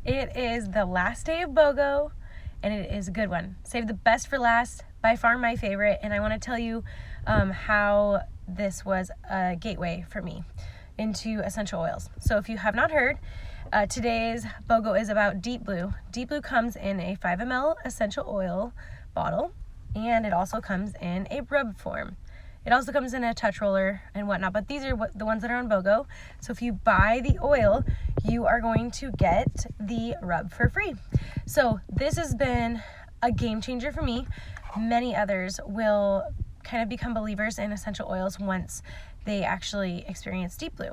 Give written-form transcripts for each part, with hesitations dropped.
It is the last day of BOGO, and it is a good one. Saved the best for last, by far my favorite, and I want to tell you how this was a gateway for me into essential oils. So if you have not heard, today's BOGO is about Deep Blue. Deep Blue comes in a 5 ml essential oil bottle, and it also comes in a rub form. It also comes in a touch roller and whatnot, but these are the ones that are on BOGO. So if you buy the oil, you are going to get the rub for free. So this has been a game changer for me. Many others will kind of become believers in essential oils once they actually experience Deep Blue.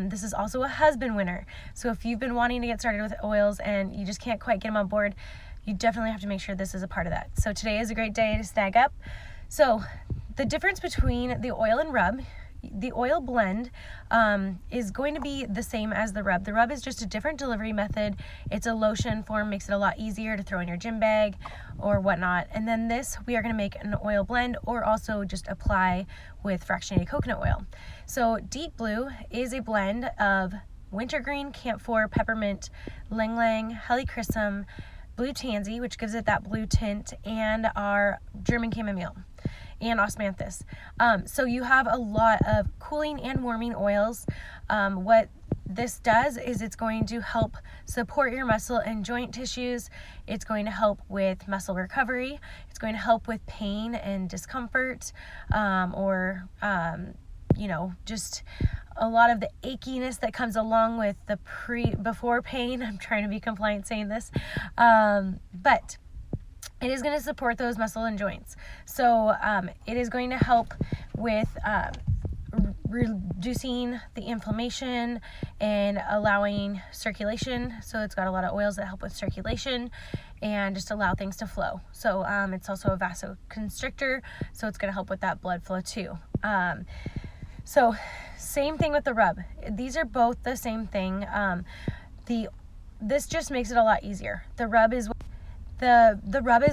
This is also a husband winner. So if you've been wanting to get started with oils and you just can't quite get them on board, you definitely have to make sure this is a part of that. So today is a great day to snag up. So the difference between the oil and rub, the oil blend is going to be the same as the rub. The rub is just a different delivery method. It's a lotion form, makes it a lot easier to throw in your gym bag or whatnot. And then this, we are going to make an oil blend or also just apply with fractionated coconut oil. So Deep Blue is a blend of wintergreen, camphor, peppermint, ylang ylang, helichrysum, blue tansy, which gives it that blue tint, and our German chamomile and osmanthus. So you have a lot of cooling and warming oils. What this does is it's going to help support your muscle and joint tissues. It's going to help with muscle recovery. It's going to help with pain and discomfort, just a lot of the achiness that comes along with the before pain. I'm trying to be compliant saying this, but it is going to support those muscle and joints. So it is going to help with reducing the inflammation and allowing circulation. So it's got a lot of oils that help with circulation and just allow things to flow. So it's also a vasoconstrictor, so it's going to help with that blood flow too. So same thing with the rub. These are both the same thing. This just makes it a lot easier. The rub is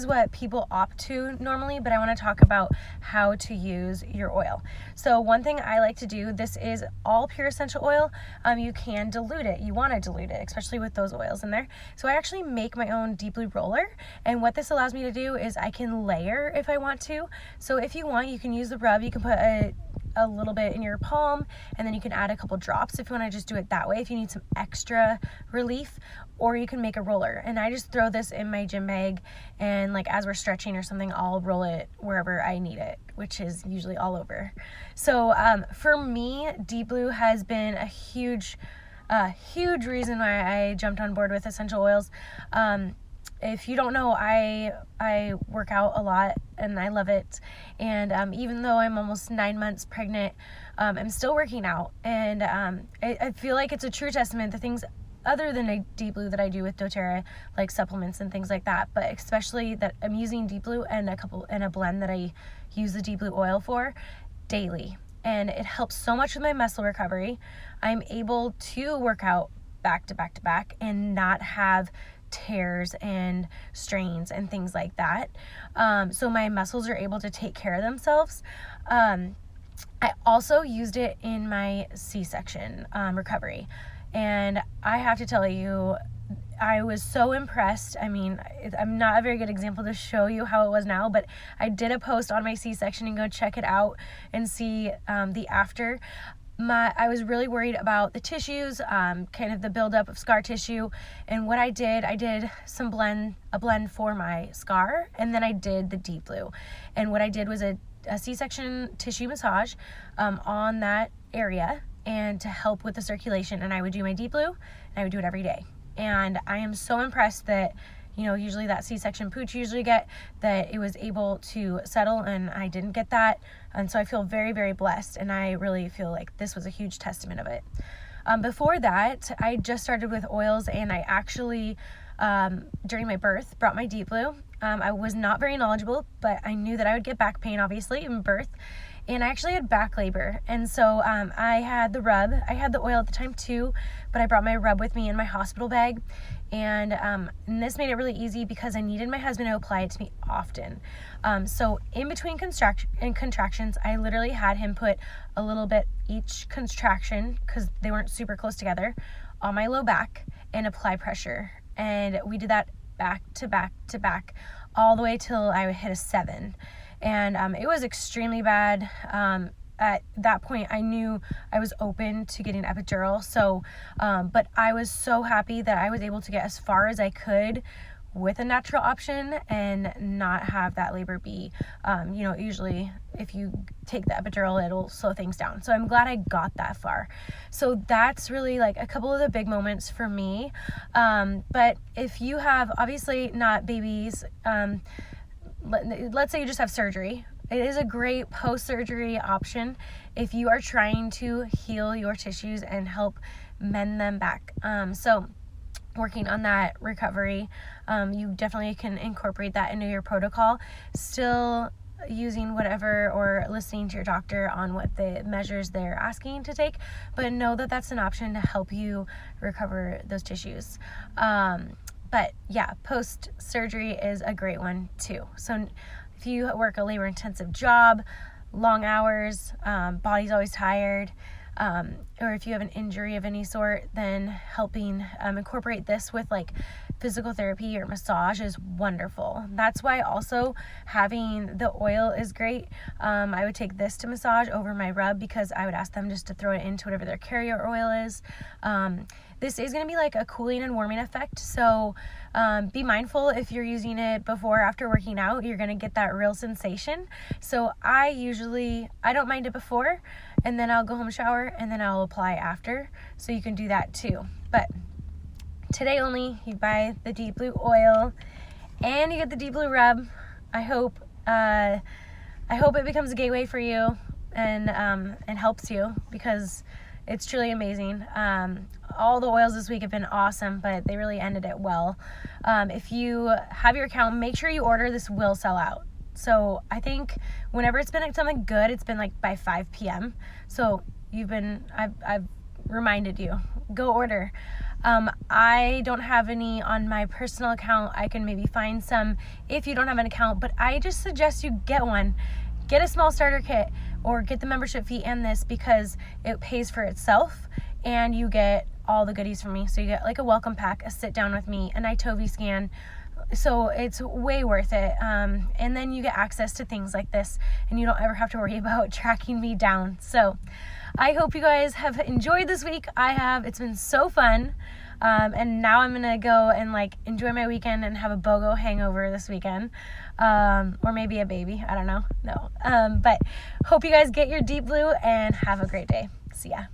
what people opt to normally, but I want to talk about how to use your oil. So one thing I like to do, this is all pure essential oil. You can dilute it. You want to dilute it, especially with those oils in there. So I actually make my own Deep Blue roller, and what this allows me to do is I can layer if I want to. So if you want, you can use the rub. You can put a little bit in your palm, and then you can add a couple drops if you want to just do it that way if you need some extra relief, or you can make a roller. And I just throw this in my gym bag, and like as we're stretching or something, I'll roll it wherever I need it, which is usually all over. So for me, Deep Blue has been a huge reason why I jumped on board with essential oils. If you don't know, I work out a lot and I love it. And even though I'm almost 9 months pregnant, I'm still working out. And I feel like it's a true testament to things other than a Deep Blue that I do with doTERRA, like supplements and things like that. But especially that I'm using Deep Blue and a blend that I use the Deep Blue oil for daily. And it helps so much with my muscle recovery. I'm able to work out back to back to back and not have tears and strains and things like that. So my muscles are able to take care of themselves. I also used it in my C-section recovery, and I have to tell you, I was so impressed. I mean, I'm not a very good example to show you how it was now, but I did a post on my C-section, and go check it out and see the after. I was really worried about the tissues, kind of the buildup of scar tissue, and what I did a blend for my scar, and then I did the Deep Blue. And what I did was a C-section tissue massage on that area, and to help with the circulation. And I would do my Deep Blue, and I would do it every day. And I am so impressed that, usually that C-section pooch you usually get, that it was able to settle, and I didn't get that. And so I feel very, very blessed, and I really feel like this was a huge testament of it. Before that, I just started with oils, and I actually, during my birth, brought my Deep Blue. I was not very knowledgeable, but I knew that I would get back pain, obviously, in birth. And I actually had back labor, and so I had the rub. I had the oil at the time too, but I brought my rub with me in my hospital bag, and this made it really easy because I needed my husband to apply it to me often. So in between contractions, I literally had him put a little bit each contraction, because they weren't super close together, on my low back, and apply pressure and we did that back to back to back all the way till I hit a 7. And it was extremely bad. At that point, I knew I was open to getting epidural. So, but I was so happy that I was able to get as far as I could with a natural option and not have that labor be, usually if you take the epidural, it'll slow things down. So I'm glad I got that far. So that's really like a couple of the big moments for me. But if you have obviously not babies, let's say you just have surgery, it is a great post-surgery option if you are trying to heal your tissues and help mend them back. So working on that recovery, you definitely can incorporate that into your protocol, still using whatever or listening to your doctor on what the measures they're asking to take, but know that that's an option to help you recover those tissues. But yeah, post-surgery is a great one too. So if you work a labor-intensive job, long hours, body's always tired, or if you have an injury of any sort, then helping incorporate this with like physical therapy or massage is wonderful. That's why also having the oil is great. I would take this to massage over my rub because I would ask them just to throw it into whatever their carrier oil is. This is going to be like a cooling and warming effect, so be mindful if you're using it before or after working out, you're going to get that real sensation. So I don't mind it before, and then I'll go home, shower, and then I'll apply after, so you can do that too. But today only, you buy the Deep Blue oil and you get the Deep Blue rub. I hope it becomes a gateway for you and helps you, because it's truly amazing. All the oils this week have been awesome, but they really ended it well. If you have your account, make sure you order. This will sell out. So I think whenever it's been something good, it's been like by 5 p.m. So I've reminded you, go order. I don't have any on my personal account. I can maybe find some if you don't have an account, but I just suggest you get one. Get a small starter kit or get the membership fee and this, because it pays for itself and you get all the goodies from me. So you get like a welcome pack, a sit down with me, an iTovi scan. So it's way worth it. And then you get access to things like this and you don't ever have to worry about tracking me down. So I hope you guys have enjoyed this week. I have. It's been so fun. And now I'm going to go and like enjoy my weekend and have a BOGO hangover this weekend. Or maybe a baby. I don't know. No. But hope you guys get your Deep Blue and have a great day. See ya.